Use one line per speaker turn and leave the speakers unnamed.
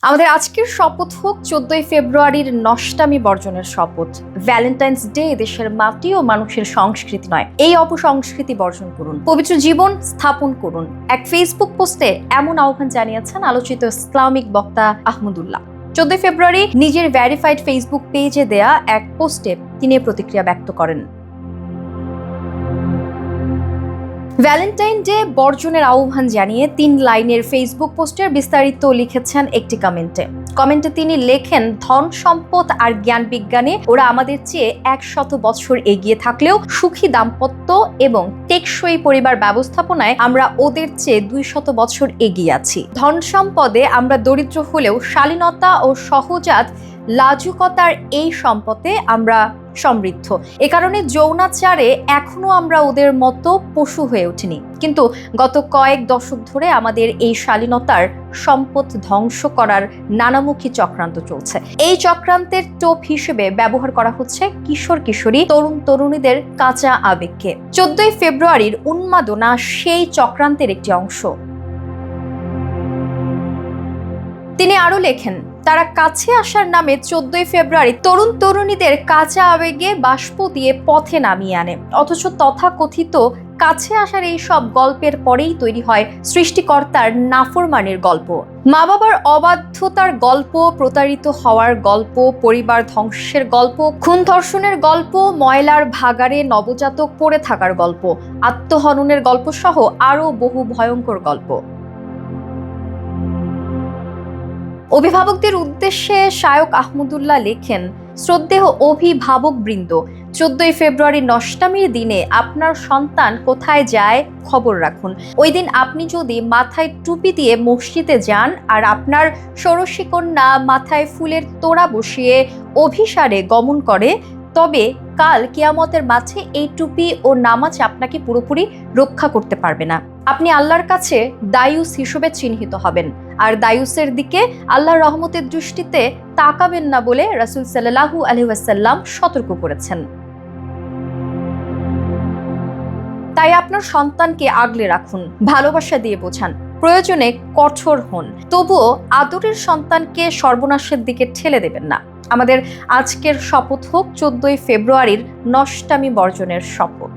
আমাদের আজকের শপথ হোক 14ই ফেব্রুয়ারির নষ্টামি বর্জনের শপথ। ভ্যালেন্টাইন্স ডে দেশের মাটি ও মানুষের সংস্কৃতি নয়, এই অপসংস্কৃতি বর্জন করুন, পবিত্র জীবন স্থাপন করুন। এক ফেসবুক পোস্টে এমন আহ্বান জানিয়েছেন আলোচিত ইসলামিক বক্তা আহমদুল্লাহ। 14 ফেব্রুয়ারি নিজের ভেরিফাইড ফেসবুক পেজে দেয়া এক পোস্টে তিনি প্রতিক্রিয়া ব্যক্ত করেন। ভ্যালেন্টাইন ডে বর্জনের আহ্বান জানিয়ে 3 লাইনের ফেসবুক পোস্টের বিস্তারিত লিখেছেন একটি কমেন্টে তিনি লেখেন, ধন সম্পদ আর জ্ঞান বিজ্ঞানে ওরা আমাদের চেয়ে 100 বছর এগিয়ে থাকলেও সুখী দাম্পত্য এবং টেকসই পরিবার ব্যবস্থাপনায় আমরা ওদের চেয়ে 200 বছর এগিয়ে আছি। ধন সম্পদে আমরা দরিদ্র হলেও শালীনতা ও সহজাত লাজুকতার এই সম্পদে আমরা সমৃদ্ধ। এ কারণে যৌনাচারে এখনো আমরা ওদের মতো পশু হয়ে ওঠেনি, কিন্তু গত কয়েক দশক ধরে আমাদের এই শালীনতার সম্পদ ধ্বংস করার নানামুখী চক্রান্ত চলছে। এই চক্রান্তের টোপ হিসেবে ব্যবহার করা হচ্ছে কিশোর কিশোরী তরুণ তরুণীদের কাঁচা আবেগকে। 14ই ফেব্রুয়ারির উন্মাদনা সেই চক্রান্তের একটি অংশ। তিনি আরো লেখেন, তারা কাছে আসার নামে 14ই ফেব্রুয়ারি তরুণ তরুণীদের কাঁচা আবেগে বাষ্প দিয়ে পথে নামিয়ে আনে, অথচ তথাকথিত কাছে আসার এই সব গল্পের পরেই তৈরি হয় সৃষ্টিকর্তার নাফরমানির গল্প, মা বাবার অবাধ্যতার গল্প, প্রতারিত হওয়ার গল্প, পরিবার ধ্বংসের গল্প, খুন ধর্ষণের গল্প, ময়লার ভাগাড়ে নবজাতক পড়ে থাকার গল্প, আত্মহননের গল্প সহ আরো বহু ভয়ঙ্কর গল্প। অভিভাবকদের উদ্দেশ্যে শায়ক আহমদুল্লাহ লেখেন, শ্রদ্ধেয় অভিভাবক বৃন্দ, 14ই ফেব্রুয়ারি নষ্টামির দিনে আপনার সন্তান কোথায় যায় খবর রাখুন। ওই দিন আপনি যদি মাথায় টুপি দিয়ে মসজিদে যান আর আপনার ষোড়শী কন্যা মাথায় ফুলের তোড়া বসিয়ে অভিসারে গমন করে, তবে কাল কিয়ামতের মাঝে এই টুপি ও নামাজ আপনাকে পুরোপুরি রক্ষা করতে পারবে না। আপনি আল্লাহর কাছে দায়ুস হিসেবে চিহ্নিত হবেন, আর দায়ুসের দিকে আল্লাহর রহমতের দৃষ্টিতে তাকাবেন না বলে রাসূল সাল্লাল্লাহু আলাইহি ওয়াসাল্লাম সতর্ক করেছেন। তাই আপনার সন্তানকে আগলে রাখুন, ভালোবাসা দিয়ে বোঝান, প্রয়োজনে কঠোর হন, তবুও আদরের সন্তানকে সর্বনাশের দিকে ঠেলে দেবেন না। আমাদের আজকের শপথ হোক 14ই ফেব্রুয়ারির নষ্টামি বর্জনের শপথ।